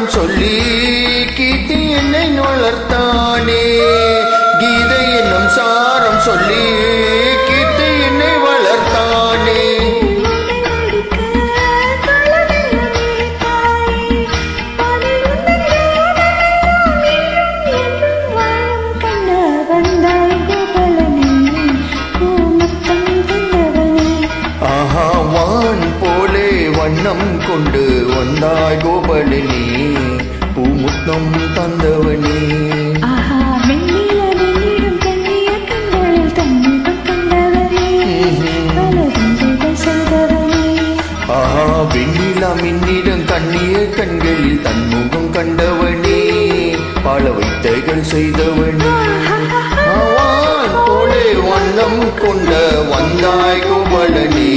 சாரம் சொல்லி கீர்த்தி என்னை வளர்த்தானே. கீதை என்னும் சாரம் சொல்லி கீர்த்தி என்னை வளர்த்தானே. வான் போலே வண்ணம் கொண்டு வந்தாய் கோபலினி, பூமுத்தம் தந்தவனே. வெண்ணிலா மின்னிடம் கண்ணிய கண்களில் தன்முகம் கண்டவனே, பால வைத்தைகள் செய்தவனே. வான் போலே வண்ணம் கொண்ட வந்தாய் கோபலனே,